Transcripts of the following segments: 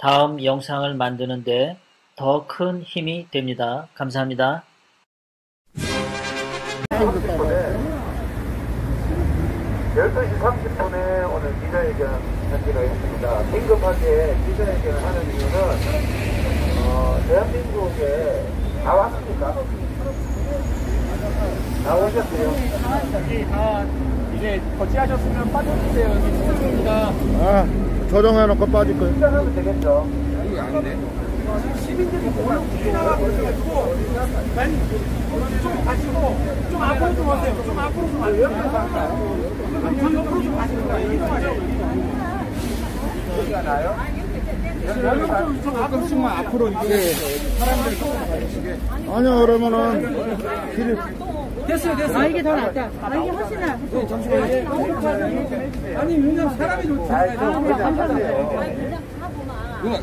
다음 영상을 만드는데 더 큰 힘이 됩니다. 감사합니다. 12시 30분에 오늘 기자회견 하기로 했습니다. 긴급하게 기자회견을 하는 이유는 대한민국에 다 왔습니까? 다 오셨어요? 다 이제 거치하셨으면 빠져주세요. 여기 시민입니다. 아, 조정해놓고 빠질 거예요. 시작하면 되겠죠? 이게 아닌데? 시민들이 모여 나와가지고 좀 가시고 좀 앞으로 좀 오세요. 좀 앞으로 좀 와세요. 옆으로 좀 가시고 여기가 나요? 좀 가끔씩만 앞으로 이렇게 사람들이 가시게. 아니요, 그러면은 길이 됐어요. 이게 더 낫다. 이게 훨씬 나. 잠시만요. 아니 왜냐면 사람이 좋지.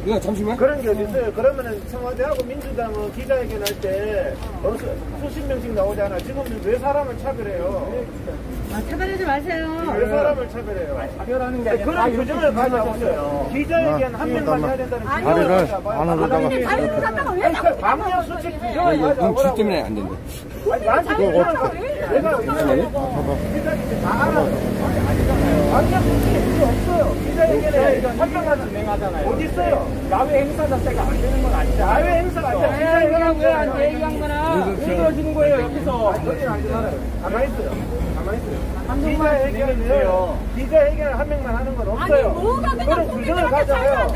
누나 잠시만. 그런 게 어딨어요? 그러면은 청와대하고 민주당은 기자회견 할 때 수십 명씩 나오잖아. 지금은 왜 사람을 차별해요? 차별하지 마세요. 왜 사람을 차별해요? 차별하는 게 아니라 그런 규정을 가져오세요. 기자회견 한 명만 해야 된다는 다리를 안으로다가 다리를 갖다가 왜 자꾸 방역 수칙 규정을 가져오라고. 눈 때문에 안 된대. 아니, 나한테 내가 다 알아. 방역 수칙 필요 없어요. 기자회견에 설명하는 진행하잖아요. 어디 있어요? 야외 행사 자체가 안 되는 건 아니죠. 야외 행사가 아니라 기자회견 왜안 얘기한 거나? 이루어지는 거예요 여기서. 여기는 안 되잖아요. 가만히 있어요. 가만히 있어요. 기자회견을 한 명만 하는 건 없어요. 뭐가 그냥 그런 규정을 가져요.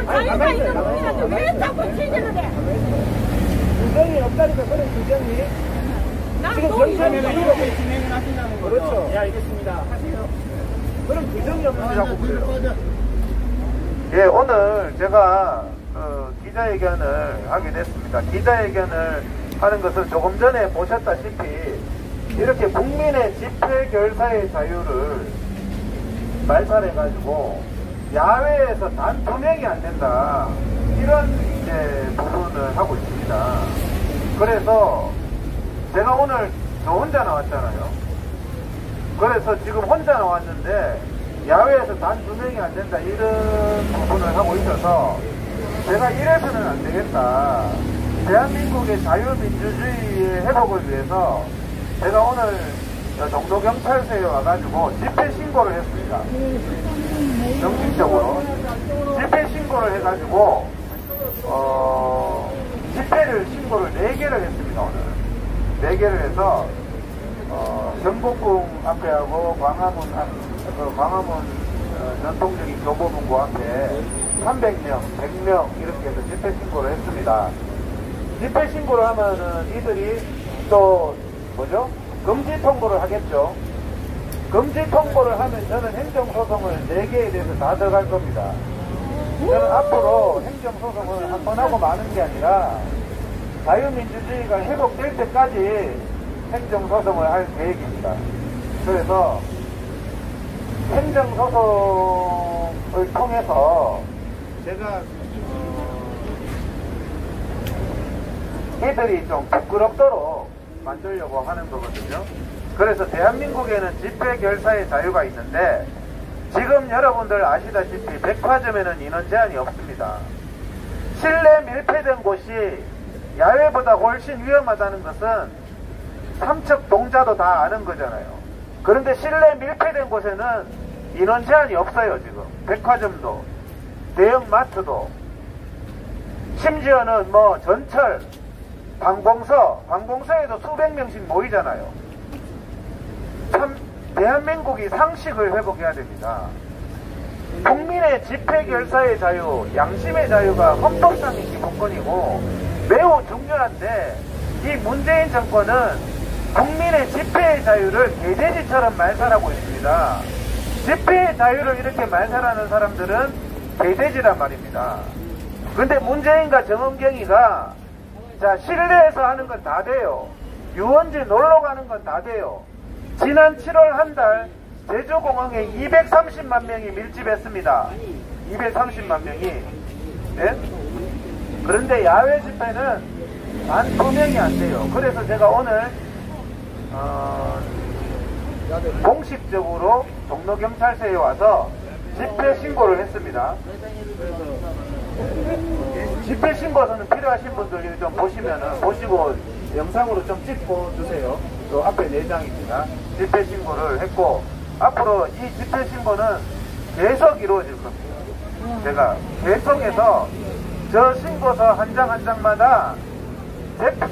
자유가 있는 분이라도 왜 자꾸 취재를 해? 규정이 없다니까 그런 규정이. 지금 경찰이 이렇게 진행을 하신다는 거죠. 그렇죠. 예, 알겠습니다. 하세요. 그런 규정이 없는데 자꾸 그래요. 예, 오늘 제가 기자회견을 하게 됐습니다. 기자회견을 하는 것은 조금 전에 보셨다시피 이렇게 국민의 집회 결사의 자유를 말살해가지고 야외에서 단 2명이 안 된다, 이런 이제 부분을 하고 있습니다. 그래서 제가 오늘 저 혼자 나왔잖아요. 그래서 지금 혼자 나왔는데 야외에서 단 2명이 안 된다, 이런 부분을 하고 있어서 제가 이래서는 안 되겠다. 대한민국의 자유민주주의의 회복을 위해서 제가 오늘 종로경찰서에 와가지고 집회 신고를 했습니다. 정식적으로 집회 신고를 해가지고 집회를 신고를 4개를 했습니다. 오늘 4개를 해서 경복궁 앞에하고 광화문 전통적인 교보문고 앞에 300명, 100명 이렇게 해서 집회 신고를 했습니다. 집회 신고를 하면은 이들이 또 뭐죠? 금지 통보를 하겠죠. 금지 통보를 하면 저는 행정소송을 4개에 대해서 다 들어갈 겁니다. 저는 앞으로 행정소송을 한 번 하고 마는 게 아니라 자유민주주의가 회복될 때까지 행정소송을 할 계획입니다. 그래서 행정소송을 통해서 제가 이들이 좀 부끄럽도록 만들려고 하는 거거든요. 그래서 대한민국에는 집회 결사의 자유가 있는데 지금 여러분들 아시다시피 백화점에는 인원 제한이 없습니다. 실내 밀폐된 곳이 야외보다 훨씬 위험하다는 것은 삼척동자도 다 아는 거잖아요. 그런데 실내 밀폐된 곳에는 인원 제한이 없어요. 지금 백화점도 대형 마트도 심지어는 뭐 전철 관공서에도 수백 명씩 모이잖아요. 참 대한민국이 상식을 회복해야 됩니다. 국민의 집회 결사의 자유, 양심의 자유가 헌법상의 기본권이고 매우 중요한데 이 문재인 정권은 국민의 집회의 자유를 개돼지처럼 말살하고 있습니다. 집회의 자유를 이렇게 말살하는 사람들은 개돼지란 말입니다. 근데 문재인과 정은경이가 자, 실내에서 하는 건 다 돼요. 유원지 놀러 가는 건 다 돼요. 지난 7월 한 달 제주공항에 230만 명이 밀집했습니다. 230만 명이. 네? 그런데 야외 집회는 단 2명이 안 돼요. 그래서 제가 오늘 공식적으로 종로경찰서에 와서 집회 신고를 했습니다. 그래서 집회 신고서는 필요하신 분들 좀 보시고 영상으로 좀 찍고 주세요. 또 앞에 4장입니다. 집회 신고를 했고, 앞으로 이 집회 신고는 계속 이루어질 겁니다. 제가 계속해서 저 신고서 한 장 한 장마다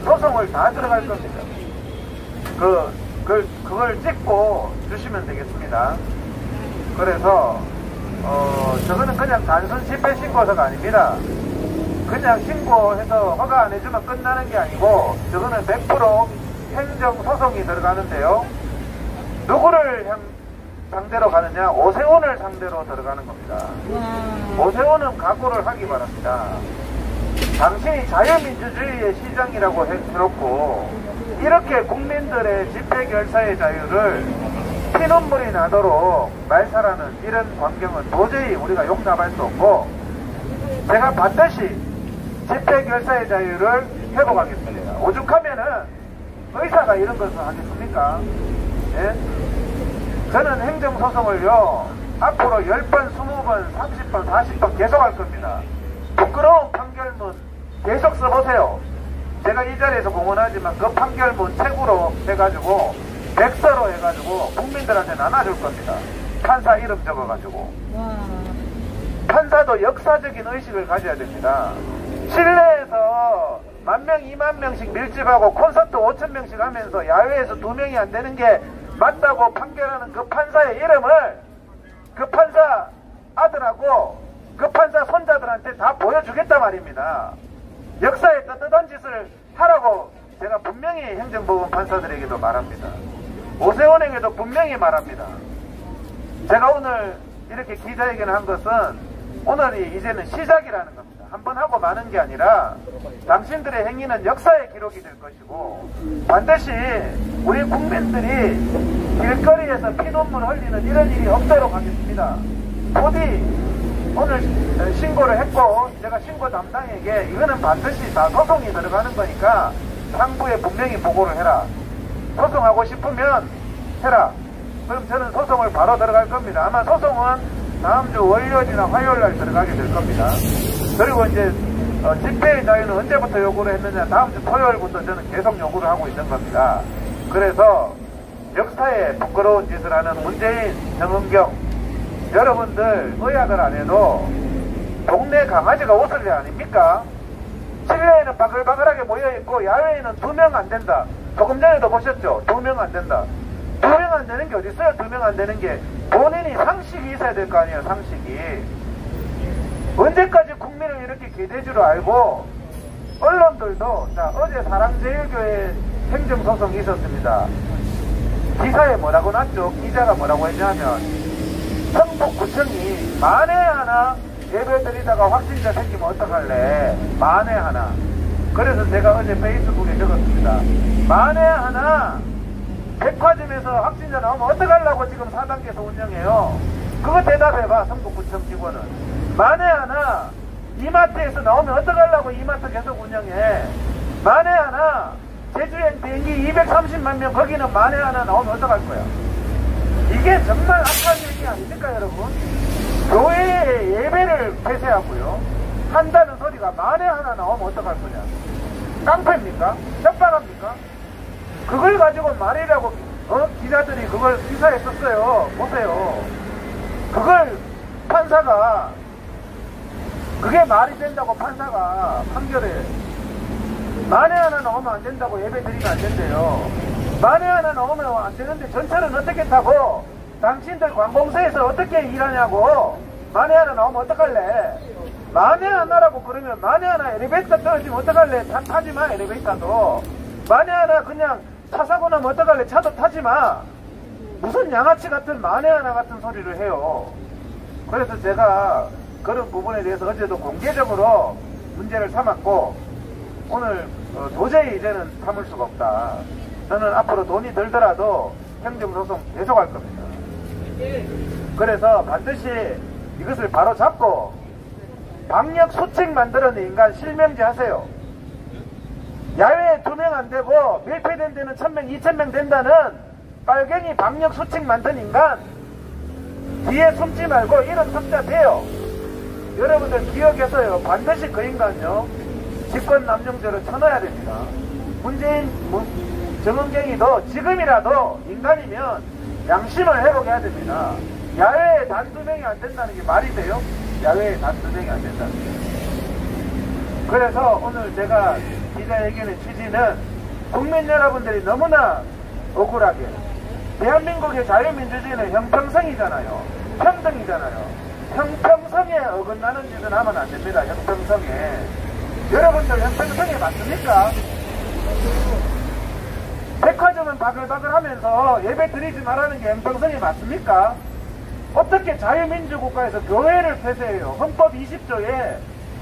소송을 다 들어갈 겁니다. 그걸 찍고 주시면 되겠습니다. 그래서 저거는 그냥 단순 집회 신고서가 아닙니다. 그냥 신고해서 허가 안 해주면 끝나는 게 아니고 저거는 100% 행정소송이 들어가는데요. 누구를 상대로 가느냐? 오세훈을 상대로 들어가는 겁니다. 오세훈은 각오를 하기 바랍니다. 당신이 자유민주주의의 시장이라고 해놓고 이렇게 국민들의 집회결사의 자유를 피눈물이 나도록 말살하는 이런 광경은 도저히 우리가 용납할 수 없고, 제가 반드시 집회결사의 자유를 회복하겠습니다. 오죽하면은 의사가 이런 것을 하겠습니까? 예? 저는 행정소송을요 앞으로 10번, 20번, 30번, 40번 계속 할 겁니다. 부끄러운 판결문 계속 써보세요. 제가 이 자리에서 공언하지만 그 판결문 책으로 해가지고 백서로 해가지고 국민들한테 나눠줄 겁니다. 판사 이름 적어가지고. 판사도 역사적인 의식을 가져야 됩니다. 실내에서 10,000명, 20,000명씩 밀집하고 콘서트 5,000명씩 하면서 야외에서 2명이 안 되는 게 맞다고 판결하는 그 판사의 이름을 그 판사 아들하고 그 판사 손자들한테 다 보여주겠단 말입니다. 역사에 떳떳한 짓을 하라고 제가 분명히 행정법원 판사들에게도 말합니다. 오세훈에게도 분명히 말합니다. 제가 오늘 이렇게 기자회견을 한 것은 오늘이 이제는 시작이라는 겁니다. 한번 하고 마는 게 아니라 당신들의 행위는 역사의 기록이 될 것이고, 반드시 우리 국민들이 길거리에서 피눈물 흘리는 이런 일이 없도록 하겠습니다. 부디 오늘 신고를 했고, 제가 신고 담당에게 이거는 반드시 다 소송이 들어가는 거니까 상부에 분명히 보고를 해라. 소송하고 싶으면 해라. 그럼 저는 소송을 바로 들어갈 겁니다. 아마 소송은 다음 주 월요일이나 화요일날 들어가게 될 겁니다. 그리고 이제 집회의 자유는 언제부터 요구를 했느냐, 다음 주 토요일부터 저는 계속 요구를 하고 있는 겁니다. 그래서 역사에 부끄러운 짓을 하는 문재인, 정은경, 여러분들 의학을 안 해도 동네 강아지가 웃을 일 아닙니까? 실내에는 바글바글하게 모여있고 야외에는 2명 안 된다. 조금 전에도 보셨죠? 2명 안 된다. 2명 안 되는 게 어디 있어요? 2명 안 되는 게. 본인이 상식이 있어야 될 거 아니에요, 상식이. 언제까지 국민을 이렇게 개돼지로 알고, 언론들도, 자, 어제 사랑제일교회 행정소송이 있었습니다. 기사에 뭐라고 났죠? 기자가 뭐라고 했냐면, 성북구청이 만에 하나 예배 드리다가 확진자 생기면 어떡할래? 만에 하나. 그래서 제가 어제 페이스북에 적었습니다. 만에 하나 백화점에서 확진자 나오면 어떡하려고 지금 4단계에서 운영해요? 그거 대답해봐, 성북구청 직원은. 만에 하나 이마트에서 나오면 어떡하려고 이마트 계속 운영해? 만에 하나 제주행 비행기 230만 명 거기는 만에 하나 나오면 어떡할 거야? 이게 정말 악한 얘기 아닙니까, 여러분? 교회의 예배를 폐쇄하고요, 한다는 소리가 만에 하나 나오면 어떡할 거냐? 깡패입니까? 협박합니까? 그걸 가지고 말이라고 기자들이 그걸 기사에 썼어요. 보세요. 그걸 판사가, 그게 말이 된다고 판사가 판결해. 만에 하나 나오면 안 된다고 예배 드리면 안 된대요. 만에 하나 나오면 안 되는데 전철은 어떻게 타고, 당신들 관공서에서 어떻게 일하냐고. 만에 하나 나오면 어떡할래? 만에 하나라고 그러면 만에 하나 엘리베이터 떨어지면 어떡할래? 타지 마, 엘리베이터도. 만에 하나 그냥 차 사고 나면 어떡할래? 차도 타지 마. 무슨 양아치 같은 만에 하나 같은 소리를 해요. 그래서 제가 그런 부분에 대해서 어제도 공개적으로 문제를 삼았고, 오늘 도저히 이제는 참을 수가 없다. 저는 앞으로 돈이 들더라도 행정소송 계속할 겁니다. 그래서 반드시 이것을 바로 잡고 방역 수칙 만들어낸 인간 실명제 하세요. 야외에 2명 안 되고 밀폐된 데는 1,000명, 2,000명 된다는 빨갱이 방역 수칙 만든 인간 뒤에 숨지 말고 이름 섭자 돼요. 여러분들 기억해서요. 반드시 그 인간요. 직권남용죄로 쳐넣어야 됩니다. 문재인 정은경이도 지금이라도 인간이면 양심을 회복해야 됩니다. 야외에 단 2명이 안 된다는 게 말이 돼요? 야외에 단 2명이 안 된다는 게. 그래서 오늘 제가 기자회견의 취지는 국민 여러분들이 너무나 억울하게 대한민국의 자유민주주의는 형평성이잖아요. 평등이잖아요. 형평성에 어긋나는 짓은 하면 안 됩니다. 형평성에. 여러분들 형평성에 맞습니까? 백화점은 바글바글 하면서 예배 드리지 말라는 게 형평성에 맞습니까? 어떻게 자유민주국가에서 교회를 폐쇄해요? 헌법 20조에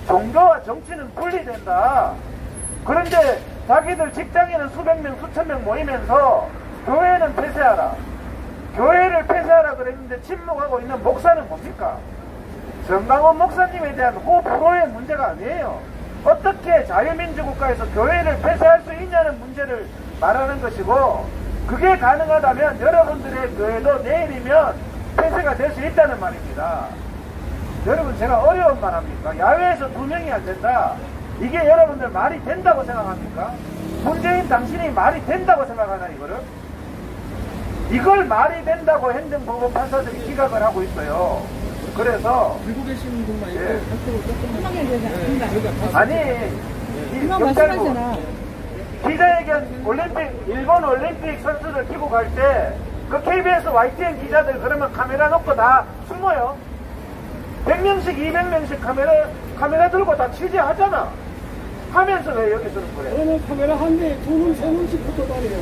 종교와 정치는 분리된다. 그런데 자기들 직장에는 수백 명, 수천 명 모이면서 교회는 폐쇄하라. 교회를 폐쇄하라 그랬는데 침묵하고 있는 목사는 뭡니까? 정강원 목사님에 대한 호불호의 문제가 아니에요. 어떻게 자유민주국가에서 교회를 폐쇄할 수 있냐는 문제를 말하는 것이고, 그게 가능하다면 여러분들의 교회도 내일이면 폐쇄가 될 수 있다는 말입니다. 여러분, 제가 어려운 말 합니까? 야외에서 2명이 안 된다. 이게 여러분들 말이 된다고 생각합니까? 문재인 당신이 말이 된다고 생각하나 이거를? 이걸 말이 된다고 행정법원 판사들이 기각을 하고 있어요. 그래서 들고 계시는 분만 있고 예. 조금 아니 이 경찰국 기자회견 일본 올림픽 선수들 끼고 갈 때 그 KBS YTN 기자들 그러면 카메라 놓고 다 숨어요. 100명씩 200명씩 카메라 들고 다 취재하잖아. 하면서 왜 여기서는 그래? 그러면 카메라 한 대에 2명, 3명씩 붙어 다녀요.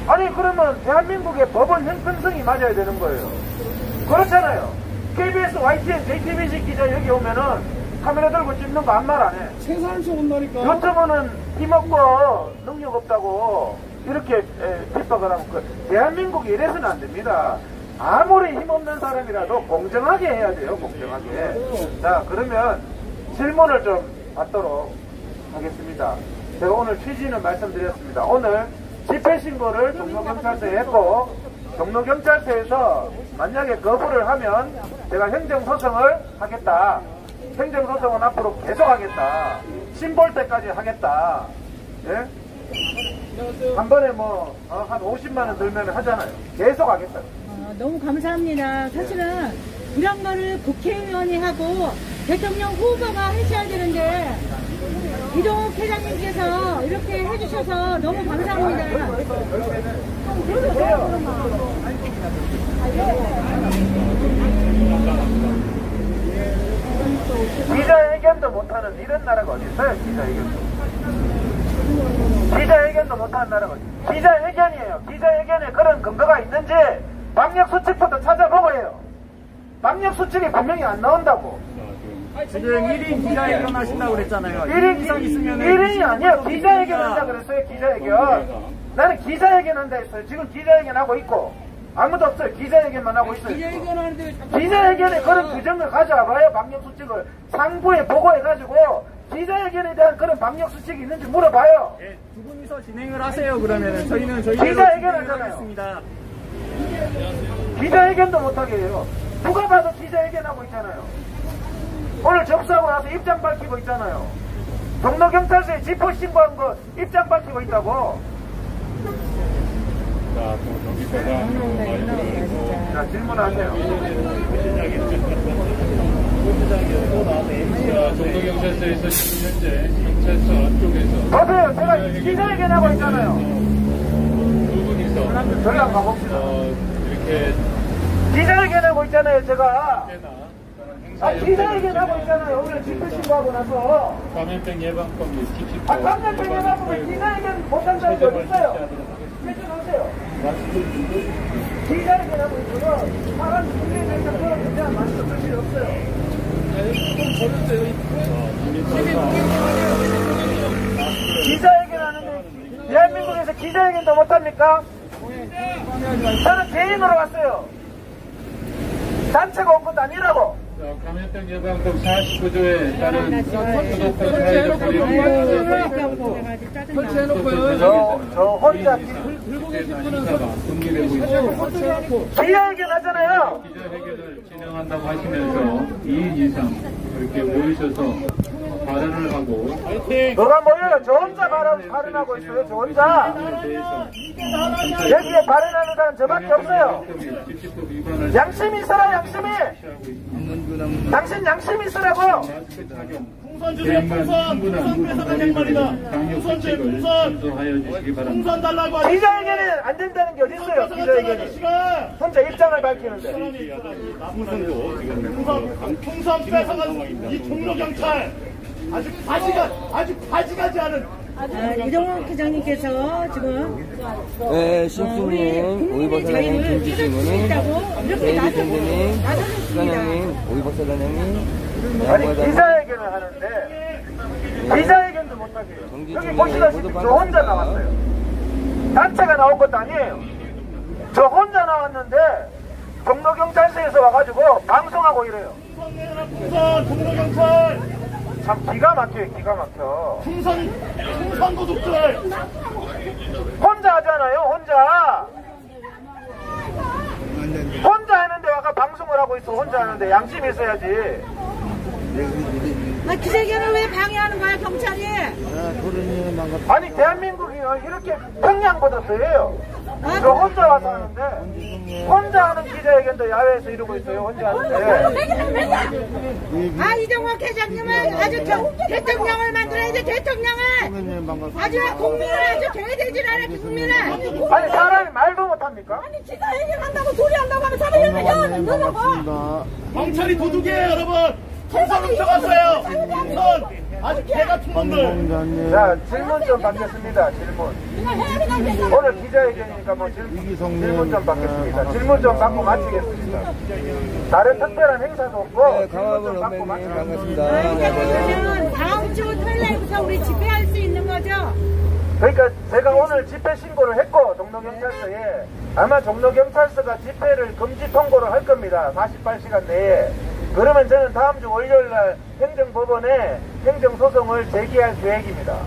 아니 그러면 대한민국의 법원 형평성이 맞아야 되는 거예요. 그렇잖아요. KBS, YTN, JTBC 기자 여기 오면은 카메라 들고 찍는 거 아무 말 안 해. 세상에서 온다니까. 유튜브는 힘없고 능력 없다고 이렇게 핍박을 하고 대한민국이 이래서는 안 됩니다. 아무리 힘없는 사람이라도 공정하게 해야 돼요. 공정하게. 자, 그러면 질문을 좀 받도록 하겠습니다. 제가 오늘 취지는 말씀드렸습니다. 오늘 집회신고를 종로경찰서에 했고, 종로경찰서에서 만약에 거부를 하면 제가 행정소송을 하겠다. 행정소송은 앞으로 계속하겠다. 신볼 때까지 하겠다. 예? 한 번에 한 50만원 들면 하잖아요. 계속 하겠다. 너무 감사합니다. 사실은 이런 거를 국회의원이 하고 대통령 후보가 하셔야 되는데 이동욱 회장님께서 이렇게 해주셔서 너무 감사합니다. 기자회견도 못하는 이런 나라가 어디 있어요? 기자회견도 못하는 나라가 어디 있어요? 기자회견이에요. 기자회견에 그런 근거가 있는지 방역수칙부터 찾아보고 해요. 방역수칙이 분명히 안 나온다고. 지금 1인 기자회견 하신다고 그랬잖아요. 1인 이상 있으면 1인이 아니야. 기자회견 한다 그랬어요. 기자회견. 나는 기자회견 한다 했어요. 지금 기자회견 하고 있고 아무도 없어요. 기자회견만 하고 있어요. 기자회견 하는데 왜 자꾸 기자회견에 그런 규정을 가져와봐요. 방역수칙을 상부에 보고해가지고 기자회견에 대한 그런 방역수칙이 있는지 물어봐요. 예, 두 분이서 진행을 하세요. 그러면은 저희는 기자회견 하잖아요. 하겠습니다. 기자회견도 못하게 해요. 누가 봐도 기자회견 하고 있잖아요. 오늘 접수하고 나서 입장 밝히고 있잖아요. 종로경찰서에 지포 신고한 거 입장 밝히고 있다고. 자, 질문하세요. 종로경찰서에서 지금 현재 경찰서 안쪽에서 보세요. 제가 기자회견 하고 있잖아요. 두 분이서 전략 가봅시다. 이렇게 기자회견 하고 있잖아요. 제가. 행사 기자회견 하고 있잖아요. 오늘 집회 신고하고 나서. 감염병 예방법 60조 감염병 예방법에 기자회견 못한다는 거 있어요. 해주세요. 기자회견 하고 있어서 사람 문제에 대해서 그런 대한 말씀 쓸 필요 없어요. 기자회견 하는데 대한민국에서 기자회견도 못합니까? 저는 개인으로 왔어요. 단체가 온 것도 아니라고. 감염병 예방법 49조에 따른 소독과 사회적 거리두기 저 혼자 기자회견 하잖아요. 기자회견을 진행한다고 하시면서 2인 이상 이렇게 모이셔서 발언을 하고 누가 모여요? 저 혼자 발언하고 있어요. 저 혼자. 여기에 발언하는 사람 저밖에 없어요. 집시법 위반을 양심이 있어라, 양심이. 당신 양심이 있으라고요. 풍선 주세요. 풍선 뺏어가는 말이다. 강력 수칙을 준수하여 주시기 바랍니다. 기자회견이 안 된다는 게 어디 있어요? 기자회견이 혼자 입장을 밝히는데. 풍선 뺏어간 이 종로경찰 아주 바지가지 않은 이동욱 회장님께서 지금 네, 심수님, 오이버사장님, 김수진님, 대리선생님, 수사장님, 오이버사장님, 아니 기자회견을 하는데 기자회견도 못하게요. 여기 보시다시피 저 혼자 나왔어요. 단체가 나온 것도 아니에요. 저 혼자 나왔는데 종로경찰서에서 와가지고 방송하고 이래요. 풍선 종로경찰 참 기가 막혀요. 기가 막혀. 풍선 도둑들 혼자 하잖아요. 혼자 하는데 와가 방송을 하고 있어. 혼자 하는데 양심이 있어야지. 기자회견을 왜 방해하는 거야 경찰이? 아니 대한민국이 이렇게 평양보다 더해요. 저 혼자 와서 하는데 혼자 하는 기자회견도 야외에서 이러고 있어요. 혼자 하는데. 이정욱 회장님은 아주 대통령을 만들어야 돼. 대통령을 아주 국민을 아주 개돼지를 하는 국민을. 아니 사람이 말도 못합니까? 아니 기자회견 한다고 소리 한다고 하면 사람이 열면 경찰이 도둑이에요 여러분. 풍선 훔쳐갔어요. 풍선 아주 개같은 놈들. 자 질문 좀 받겠습니다. 질문. 오늘 기자회견이니까 뭐 질문 좀 받겠습니다. 질문 좀 받고 마치겠습니다. 다른 특별한 행사도 없고 질문 좀 받고 마치겠습니다. 반갑습니다. 그러면 다음 주 토요일부터 우리 집회할 수 있는 거죠? 그러니까 제가 오늘 집회 신고를 했고 종로경찰서에 아마 종로경찰서가 집회를 금지 통보를 할 겁니다. 48시간 내에. 그러면 저는 다음 주 월요일날 행정법원에 행정소송을 제기할 계획입니다.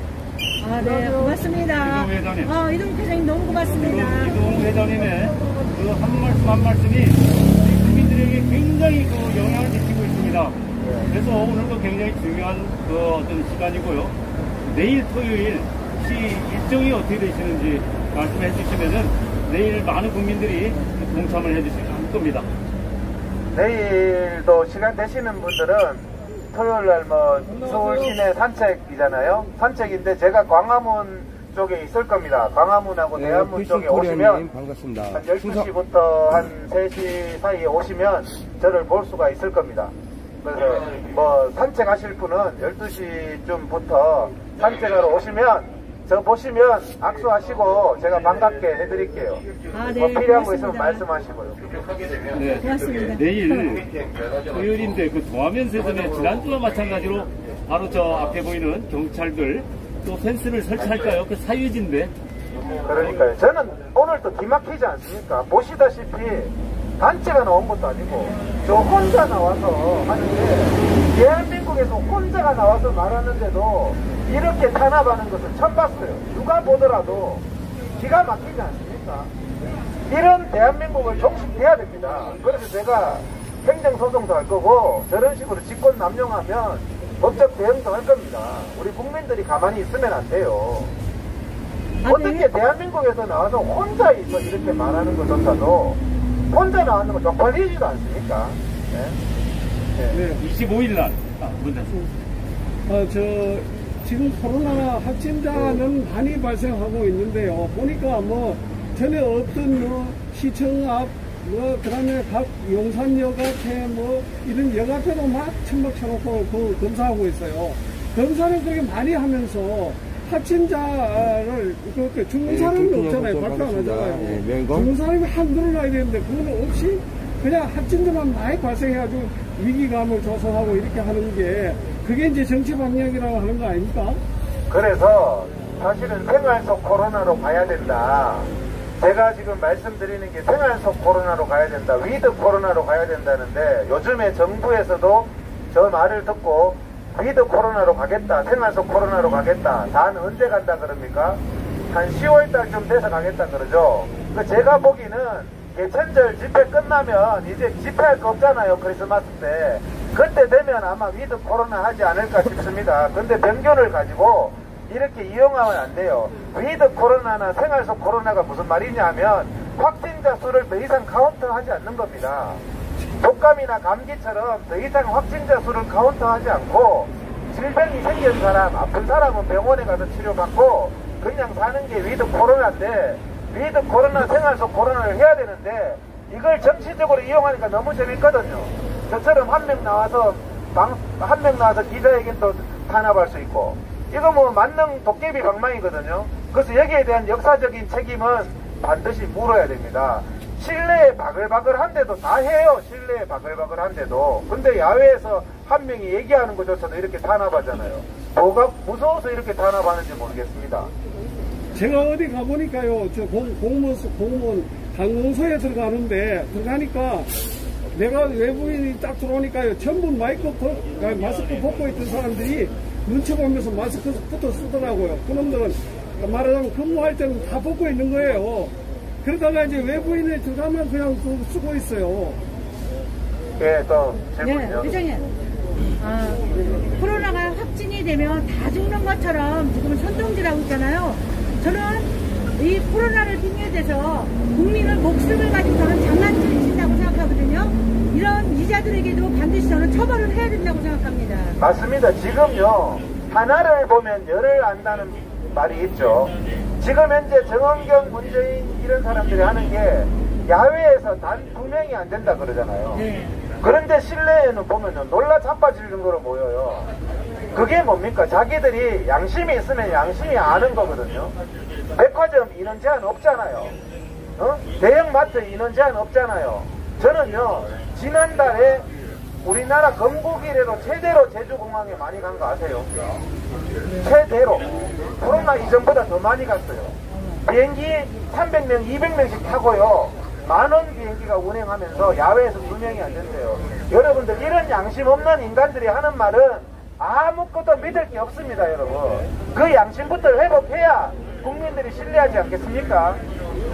네, 고맙습니다. 이동 회장님. 이동욱 회장님 너무 고맙습니다. 이동 회장님의 그 한 말씀이 국민들에게 굉장히 그 영향을 미치고 있습니다. 그래서 오늘도 굉장히 중요한 그 어떤 시간이고요. 내일 토요일 혹시 일정이 어떻게 되시는지 말씀해 주시면은 내일 많은 국민들이 동참을 해 주실 겁니다. 내일도 시간 되시는 분들은 토요일날 뭐 서울 시내 산책이잖아요. 산책인데 제가 광화문 쪽에 있을 겁니다. 광화문하고 대한문 쪽에 오시면 반갑습니다. 한 12시부터 한 3시 사이에 오시면 저를 볼 수가 있을 겁니다. 그래서 뭐 산책하실 분은 12시쯤부터 산책하러 오시면 저 보시면 악수하시고 제가 반갑게 해드릴게요. 네, 뭐 필요한 거 고맙습니다. 있으면 말씀하시고요. 네. 고맙습니다. 내일 토요일인데 그 동화면세점에 지난주와 마찬가지로 바로 저 앞에 보이는 경찰들 또 펜스를 설치할까요? 그 사유지인데. 그러니까요. 저는 오늘 또 기막히지 않습니까? 보시다시피 단체가 나온 것도 아니고 저 혼자 나와서 하는데 대한민국에서 혼자가 나와서 말하는데도 이렇게 탄압하는 것을 처음 봤어요. 누가 보더라도 기가 막히지 않습니까? 이런 대한민국을 종식해야 됩니다. 그래서 제가 행정소송도 할 거고 저런 식으로 직권남용하면 법적 대응도 할 겁니다. 우리 국민들이 가만히 있으면 안 돼요. 어떻게 대한민국에서 나와서 혼자 있어 이렇게 말하는 것조차도 혼자 나왔는 거 쪽팔리지도 않습니까? 네? 25일 날 문제. 지금 코로나 확진자는 많이 발생하고 있는데요. 보니까 뭐 전에 없던 뭐 시청 앞, 뭐 그다음에 각 용산역 앞에 뭐 이런 역 앞에도 막 천막 쳐놓고 그 검사하고 있어요. 검사는 그렇게 많이 하면서 확진자를 그렇게 죽는 사람이 없잖아요. 발표 안 하잖아요. 죽는 사람이 한둘 나야 되는데 그거는 없이 그냥 확진자만 많이 발생해가지고 위기감을 조성하고 이렇게 하는 게 그게 이제 정치 방향이라고 하는 거 아닙니까? 그래서 사실은 생활 속 코로나로 가야 된다. 제가 지금 말씀드리는 게 생활 속 코로나로 가야 된다, 위드 코로나로 가야 된다는데 요즘에 정부에서도 저 말을 듣고 위드 코로나로 가겠다, 생활 속 코로나로 가겠다. 단 언제 간다 그럽니까? 한 10월달쯤 돼서 가겠다 그러죠. 제가 보기는 개천절 집회 끝나면 이제 집회할 거 없잖아요. 크리스마스 때. 그때 되면 아마 위드 코로나 하지 않을까 싶습니다. 근데 변견을 가지고 이렇게 이용하면 안 돼요. 위드 코로나나 생활 속 코로나가 무슨 말이냐면 확진자 수를 더 이상 카운트하지 않는 겁니다. 독감이나 감기처럼 더 이상 확진자 수를 카운트하지 않고 질병이 생긴 사람, 아픈 사람은 병원에 가서 치료받고 그냥 사는 게 위드 코로나인데, 위드 코로나, 생활 속 코로나를 해야 되는데 이걸 정치적으로 이용하니까 너무 재밌거든요. 저처럼 한 명 나와서 기자회견도 탄압할 수 있고, 이거 뭐 만능 도깨비 방망이거든요. 그래서 여기에 대한 역사적인 책임은 반드시 물어야 됩니다. 실내에 바글바글한데도 다 해요. 실내에 바글바글한데도. 근데 야외에서 한 명이 얘기하는 것조차도 이렇게 탄압하잖아요. 뭐가 무서워서 이렇게 탄압하는지 모르겠습니다. 제가 어디 가보니까요, 저 공무원 당공소에 들어가니까 내가 외부인이 딱 들어오니까요, 전부 마스크 벗고 있던 사람들이 눈치 보면서 마스크부터 쓰더라고요. 그놈들은 말하자면 근무할 때는 다 벗고 있는 거예요. 그러다가 이제 외부인을 들어가면 그냥 쓰고 있어요. 예, 또 질문이요. 네, 회장님. 코로나가 확진이 되면 다 죽는 것처럼 지금 선동질하고 있잖아요. 저는 이 코로나를 핑계대서 국민을 목숨을 가지고 저는 장난질을 친다고 생각하거든요. 이런 이자들에게도 반드시 저는 처벌을 해야 된다고 생각합니다. 맞습니다. 지금요, 하나를 보면 열을 안다는 말이 있죠. 지금 현재 정원경, 문재인 이런 사람들이 하는 게 야외에서 단 2명이 안 된다 그러잖아요. 네. 그런데 실내에는 보면은 놀라 자빠질 정도로 보여요. 그게 뭡니까? 자기들이 양심이 있으면 양심이 아는 거거든요. 백화점 인원 제한 없잖아요. 대형마트 인원 제한 없잖아요. 저는요, 지난달에 우리나라 건국 이래로 최대로 제주공항에 많이 간 거 아세요? 최대로. 코로나 이전보다 더 많이 갔어요. 비행기 300명, 200명씩 타고요, 만원 비행기가 운행하면서 야외에서 2명이 안 된대요. 여러분들, 이런 양심 없는 인간들이 하는 말은 아무것도 믿을 게 없습니다, 여러분. 그 양심부터 회복해야 국민들이 신뢰하지 않겠습니까?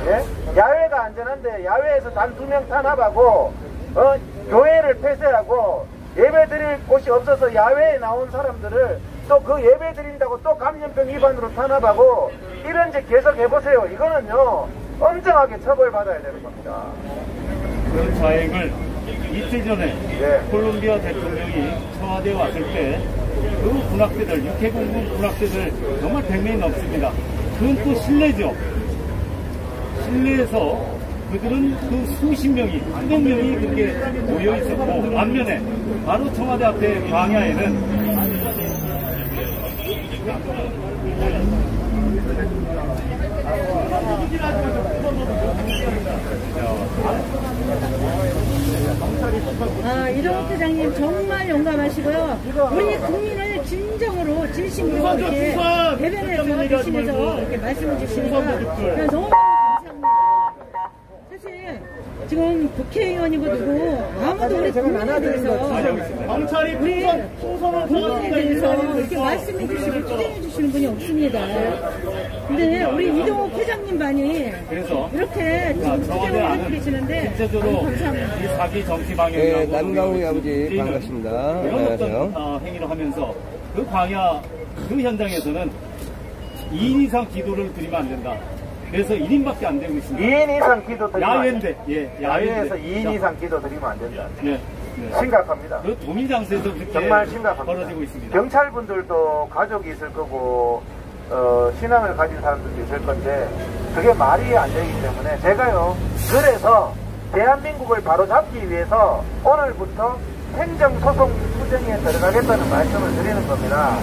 예? 야외가 안전한데 야외에서 단 2명 탄압하고 교회를 폐쇄하고 예배 드릴 곳이 없어서 야외에 나온 사람들을 또 그 예배 드린다고 또 감염병 위반으로 탄압하고 이런 짓 계속 해보세요. 이거는요, 엄정하게 처벌받아야 되는 겁니다. 그런 자행을 이틀 전에 콜롬비아 대통령이 청와대에 왔을 때 그 군악대들, 육해공군 군악대들 정말 100명이 넘습니다. 그건 또 실내죠. 실내에서 그들은 그 수십 명이, 수백 명이 그렇게 모여 있었고, 반면에 바로 청와대 앞에 광야에는 이동욱 회장님 정말 용감하시고요. 우리 국민을 진심으로 이렇게 대변해서 주시면서 이렇게 말씀을 주시니까 너무 감사합니다. 사실 지금 국회의원이고 누구 아무도 우리 국민에 대해서 경찰이 우리 국민에 대해서 이렇게 말씀해 주시고 투쟁해 주시는 분이 없습니다. 근데 우리 이동욱 회장님만이 그래서 이렇게 투쟁을 하고 계시는데 실제적으로 감사합니다. 이 사기 정치 방향, 네, 남강우의 아버지 반갑습니다. 이런 안녕하세요. 어떤 행위를 하면서 그 광야 그 현장에서는 2인 이상 기도를 드리면 안 된다. 그래서 1인밖에 안 되고 있습니다. 2인 이상 기도 드리면 야외인데, 야외에서 2인 이상 기도 드리면 안 된다. 네. 심각합니다. 그 도민장소에서 그렇게 정말 심각합니다. 벌어지고 있습니다. 경찰분들도 가족이 있을 거고 신앙을 가진 사람들도 있을 건데 그게 말이 안 되기 때문에 제가요, 그래서 대한민국을 바로잡기 위해서 오늘부터 행정소송 투쟁에 들어가겠다는 말씀을 드리는 겁니다.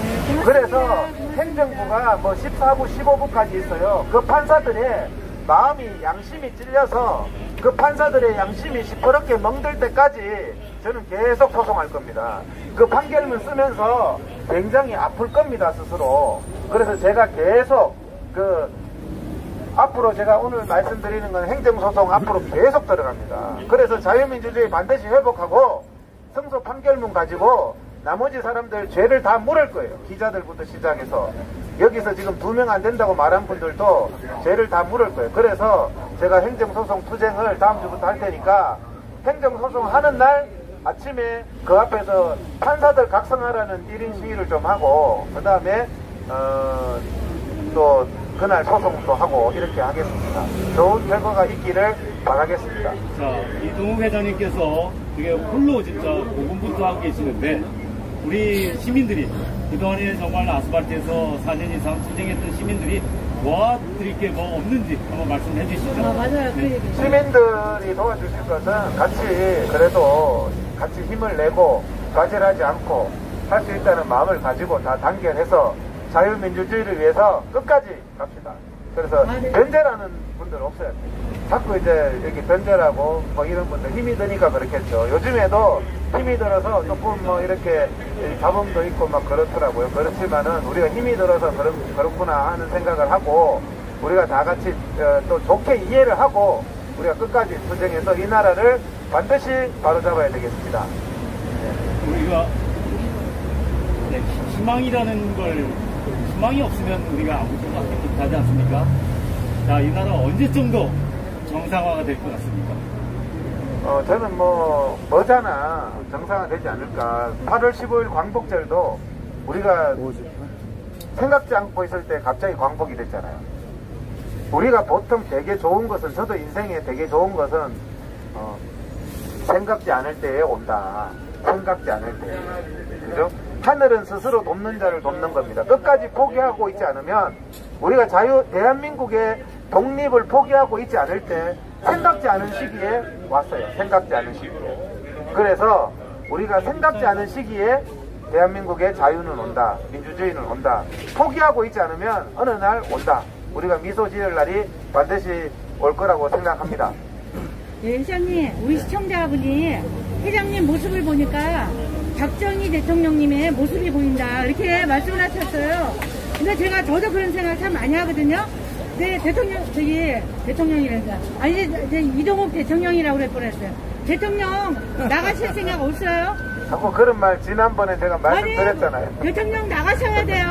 그래서 행정부가 뭐 14부, 15부까지 있어요. 그 판사들의 마음이, 양심이 찔려서 그 판사들의 양심이 시퍼렇게 멍들 때까지 저는 계속 소송할 겁니다. 그 판결문 쓰면서 굉장히 아플 겁니다, 스스로. 그래서 제가 계속 앞으로 제가 오늘 말씀드리는 건 행정소송 앞으로 계속 들어갑니다. 그래서 자유민주주의 반드시 회복하고 승소 판결문 가지고 나머지 사람들 죄를 다 물을 거예요. 기자들부터 시작해서. 여기서 지금 2명 안 된다고 말한 분들도 죄를 다 물을 거예요. 그래서 제가 행정소송 투쟁을 다음 주부터 할 테니까 행정소송 하는 날 아침에 그 앞에서 판사들 각성하라는 1인 시위를 좀 하고 그 다음에 또 그날 소송도 하고 이렇게 하겠습니다. 좋은 결과가 있기를 바라겠습니다. 자, 이동욱 회장님께서 되게 홀로 진짜 고군분투하고 계시는데 우리 시민들이 그동안에 정말 아스팔트에서 4년 이상 투쟁했던 시민들이 도와드릴 게 뭐 없는지 한번 말씀해 주시죠. 맞아요. 그 얘기. 시민들이 도와주실 것은 그래도 같이 힘을 내고 좌절하지 않고 할 수 있다는 마음을 가지고 다 단결해서 자유민주주의를 위해서 끝까지 갑시다. 그래서 변절하는 분들 없어요. 자꾸 이제 이렇게 변절하고 뭐 이런 분들 힘이 드니까 그렇겠죠. 요즘에도 힘이 들어서 조금 뭐 이렇게 잡음도 있고 막 그렇더라고요. 그렇지만은 우리가 힘이 들어서 그렇구나 하는 생각을 하고 우리가 다 같이 또 좋게 이해를 하고 우리가 끝까지 투쟁해서 이 나라를 반드시 바로잡아야 되겠습니다. 우리가 희망이라는 걸 희망이 없으면 우리가 아무것도 하지 못하지 않습니까? 자, 이 나라 언제 정도 정상화가 될 것 같습니까? 저는 뭐잖아 정상화 되지 않을까. 8월 15일 광복절도 우리가 생각지 않고 있을 때 갑자기 광복이 됐잖아요. 우리가 보통 되게 좋은 것은, 저도 인생에 되게 좋은 것은 생각지 않을 때에 온다. 생각지 않을 때. 그죠? 하늘은 스스로 돕는 자를 돕는 겁니다. 끝까지 포기하고 있지 않으면, 우리가 대한민국의 독립을 포기하고 있지 않을 때 생각지 않은 시기에 왔어요. 생각지 않은 시기에. 그래서 우리가 생각지 않은 시기에 대한민국의 자유는 온다. 민주주의는 온다. 포기하고 있지 않으면 어느 날 온다. 우리가 미소 지을 날이 반드시 올 거라고 생각합니다. 네, 회장님, 우리 시청자분이 회장님 모습을 보니까 박정희 대통령님의 모습이 보인다 이렇게 말씀을 하셨어요. 근데 저도 그런 생각 참 많이 하거든요. 근데 대통령이라니까 아니 이제 이동욱 대통령이라고 그럴 뻔했어요. 대통령 나가실 생각 없어요? 자꾸 그런 말 지난번에 제가 말씀드렸잖아요. 대통령 나가셔야 돼요.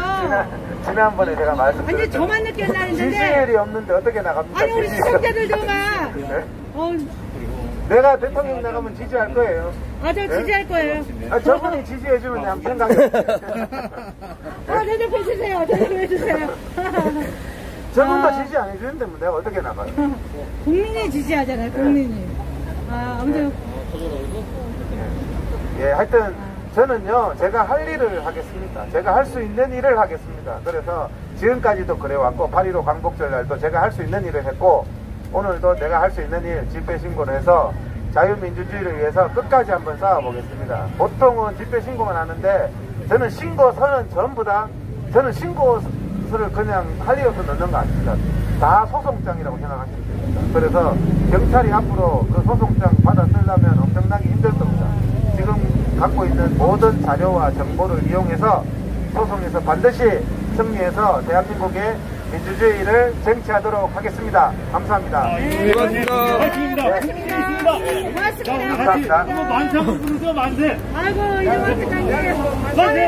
지난번에 제가 말씀드렸잖아요. 아니 저만 느꼈나 했는데 지지율이 없는데 어떻게 나갑니까? 아니 우리 시청자들도 막 네? 내가 대통령 나가면 지지할 거예요. 저 지지할 거예요. 저분이 지지해주면 한번 생각해볼게요. 대답해주세요. 대답해주세요. 저분도 지지 안 해주는데 뭐 내가 어떻게 나가요? 국민이 지지하잖아요. 국민이. 아무튼 예, 하여튼 저는요 제가 할 일을 하겠습니다. 제가 할 수 있는 일을 하겠습니다. 그래서 지금까지도 그래왔고 8.15 광복절 날도 제가 할 수 있는 일을 했고 오늘도 내가 할 수 있는 일 집회신고를 해서 자유민주주의를 위해서 끝까지 한번 싸워보겠습니다. 보통은 집회신고만 하는데 저는 신고서는 전부 다 저는 신고서를 그냥 할 일 없어 넣는 거 아닙니다. 다 소송장이라고 생각하시면 됩니다. 그래서 경찰이 앞으로 그 소송장 받아 쓰려면 엄청나게 힘들 겁니다. 지금 갖고 있는 모든 자료와 정보를 이용해서 소송에서 반드시 승리해서 대한민국의 민주주의를 쟁취하도록 하겠습니다. 감사합니다. 고맙습니다. 고맙습니다. 고맙습니다. 감사합니다. 한번 만세 한번 부르세요, 만세. 아이고 이동욱 회장님 만세.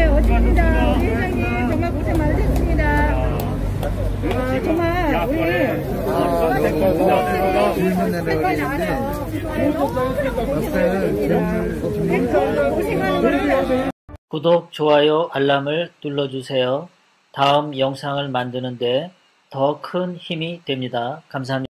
어쨌습니다. 우리 회장님 정말 고생 많으셨습니다. 정말 우리 구독, 좋아요, 알람을 눌러주세요. 다음 영상을 만드는데 더 큰 힘이 됩니다. 감사합니다.